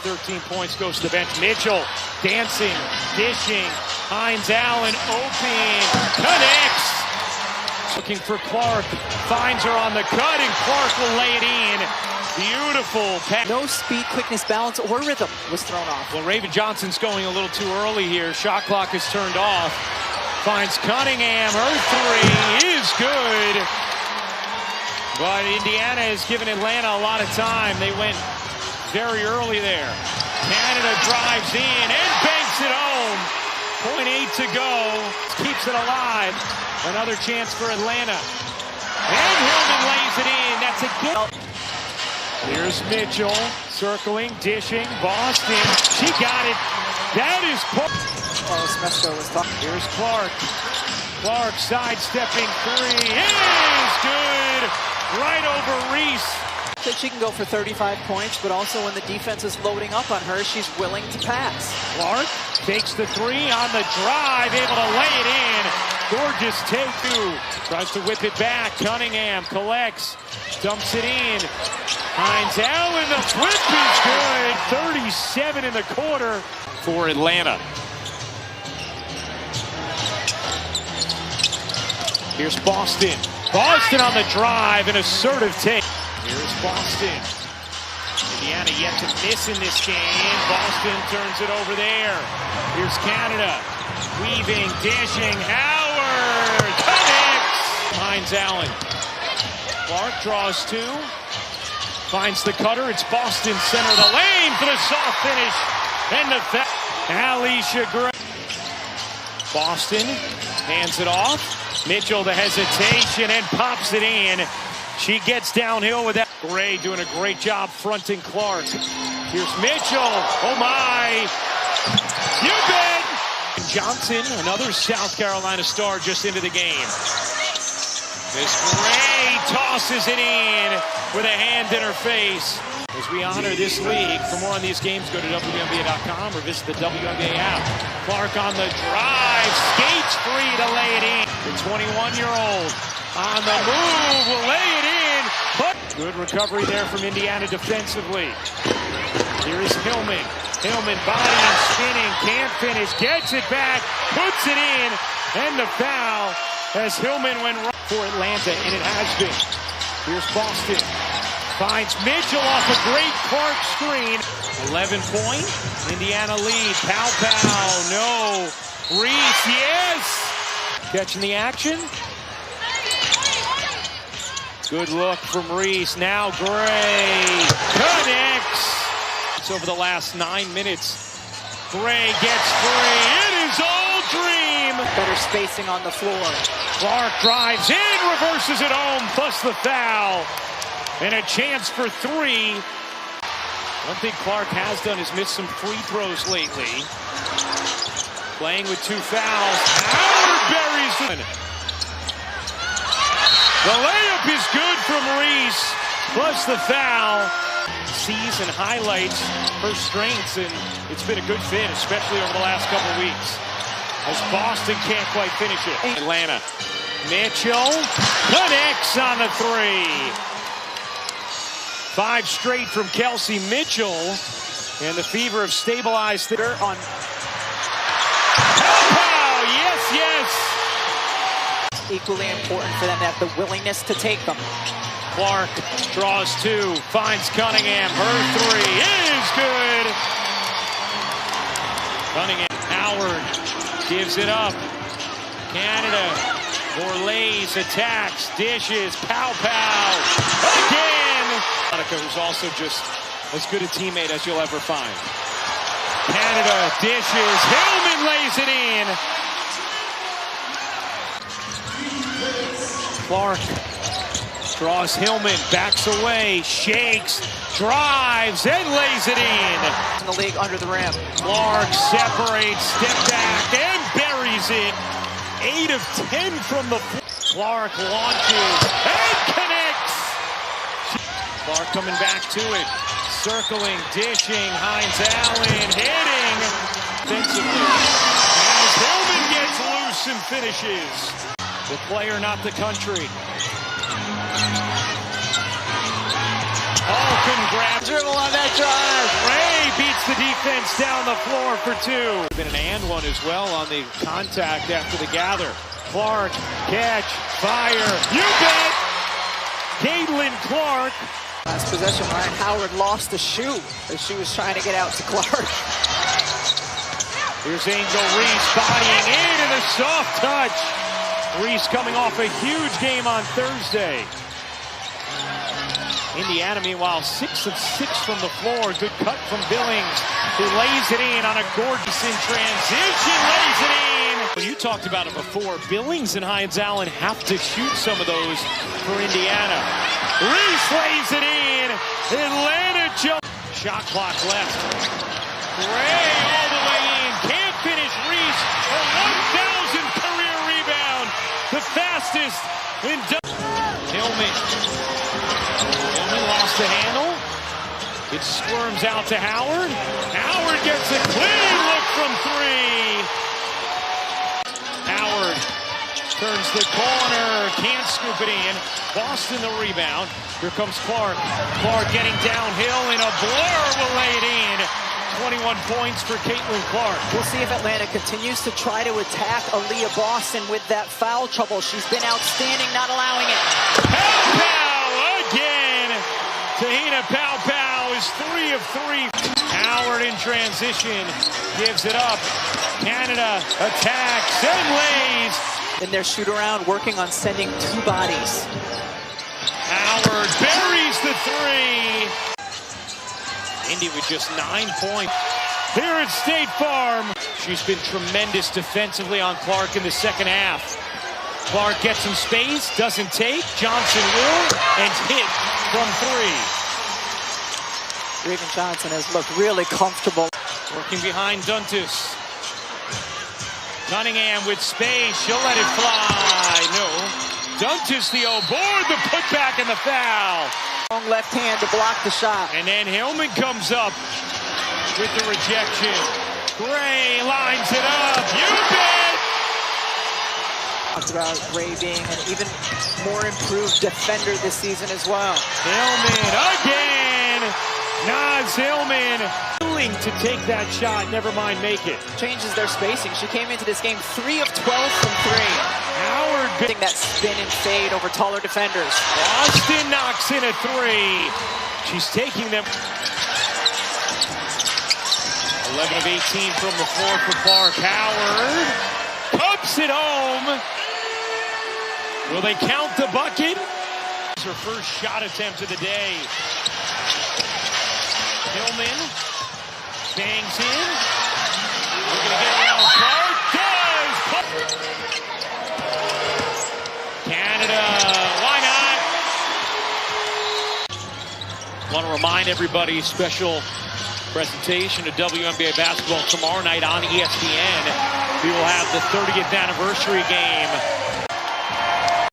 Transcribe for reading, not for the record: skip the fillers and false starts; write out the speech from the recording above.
13 points, goes to the bench. Mitchell dancing, dishing. Hines Allen open, connects. Looking for Clark, finds her on the cut, and Clark will lay it in. Beautiful pass. No speed, quickness, balance, or rhythm was thrown off. Well, Raven Johnson's going a little too early here. Shot clock is turned off. Finds Cunningham. Her three is good. But Indiana has given Atlanta a lot of time. They went very early there. Canada drives in and banks it home. 0.8 to go. Keeps it alive. Another chance for Atlanta. And Hillman lays it in. That's a good. Here's Mitchell circling, dishing. Boston. She got it. That is. Carlos Mesco was talking. Here's Clark. Clark sidestepping three. Is good. Right over Reese. That she can go for 35 points, but also when the defense is loading up on her, she's willing to pass. Clark takes the three on the drive, able to lay it in. Gorgeous take two. Tries to whip it back. Cunningham collects, dumps it in. Hines Allen, the flip is good. 37 in the quarter for Atlanta. Here's Boston. Boston on the drive, an assertive take. Here's Boston. Indiana yet to miss in this game. Boston turns it over there. Here's Canada. Weaving, dishing. Howard connects. Hines Allen. Clark draws two. Finds the cutter. It's Boston center of the lane for the soft finish. And the foul. Alicia Gray. Boston hands it off. Mitchell the hesitation and pops it in. She gets downhill with that. Gray doing a great job fronting Clark. Here's Mitchell. Oh my. You bet. Johnson, another South Carolina star, just into the game. This Gray tosses it in with a hand in her face. As we honor this league, for more on these games, go to WNBA.com or visit the WNBA app. Clark on the drive, skates free to lay it in. The 21-year-old on the move, will lay it in. But good recovery there from Indiana defensively. Here is Hillman. Hillman body and spinning, can't finish, gets it back, puts it in, and the foul as Hillman went right for Atlanta, and it has been. Here's Boston. Finds Mitchell off a great Clark screen. 11-point. Indiana lead. Pow. No. Reese, yes. Catching the action. Good look from Reese. Now Gray connects. It's over the last 9 minutes. Gray gets free. It is all dream. Better spacing on the floor. Clark drives in, reverses it home, plus the foul. And a chance for three. One thing Clark has done is miss some free throws lately. Playing with two fouls. Howard buries it. The layup is good from Reese, plus the foul. Sees and highlights her strengths, and it's been a good fit, especially over the last couple of weeks. As Boston can't quite finish it. Atlanta. Mitchell connects on the three. 5 straight from Kelsey Mitchell, and the Fever have stabilized there on. Pow! Yes. Equally important for them to have the willingness to take them. Clark draws two, finds Cunningham. Her three is good. Cunningham. Howard gives it up. Canada. Borlaise attacks, dishes, pow. Again. Monica, who's also just as good a teammate as you'll ever find. Canada dishes. Hillman lays it in. Clark draws Hillman, backs away, shakes, drives, and lays it in. In the league under the rim. Clark separates, step back, and buries it. 8 of 10 from the floor. Clark launches and connects. Clark coming back to it. Circling, dishing, Hines Allen hitting. Defensively. As Hillman gets loose and finishes. The player, not the country. Oh, couldn't grab. Dribble on that drive. Ray beats defense down the floor for two. Been an and one as well on the contact after the gather. Clark, catch, fire. You bet! Caitlin Clark. Last possession, Ryan Howard lost the shoe as she was trying to get out to Clark. Here's Angel Reese bodying in and a soft touch. Reese coming off a huge game on Thursday. Indiana, meanwhile, 6 of 6 from the floor. Good cut from Billings, who lays it in on a gorgeous in transition. Lays it in. Well, you talked about it before. Billings and Hines Allen have to shoot some of those for Indiana. Reese lays it in. Atlanta jump. Shot clock left. Gray all the way in. Can't finish. Reese, her 1,000th career rebound. The fastest in Hillman. Hillman lost the handle. It squirms out to Howard. Howard gets a clean look from three. Howard turns the corner. Can't scoop it in. Boston the rebound. Here comes Clark. Clark getting downhill in a blur will lay it in. 21 points for Caitlin Clark. We'll see if Atlanta continues to try to attack Aaliyah Boston with that foul trouble. She's been outstanding, not allowing it. Pow again. Tahina Pow is 3 of 3. Howard in transition gives it up. Canada attacks and lays. In their shoot around, working on sending two bodies. Howard buries the three. Indy with just 9 points. Here at State Farm. She's been tremendous defensively on Clark in the second half. Clark gets some space, doesn't take. Johnson will, and hit from three. Raven Johnson has looked really comfortable. Working behind Duntus. Cunningham with space, she'll let it fly. No. Duntus the board, the putback and the foul. Long left hand to block the shot. And then Hillman comes up with the rejection. Gray lines it up. You bet! Talked about Gray being an even more improved defender this season as well. Hillman again! Naz Hillman willing to take that shot, never mind make it. Changes their spacing. She came into this game 3 of 12 from 3. Howard getting that spin and fade over taller defenders. Boston knocks in a 3. She's taking them. 11 of 18 from the floor for Clark. Howard cups it home. Will they count the bucket? It's her first shot attempt of the day. Hillman bangs in. We're going to get around. Clark does. Canada, why not? Want to remind everybody, special presentation of WNBA basketball tomorrow night on ESPN. We will have the 30th anniversary game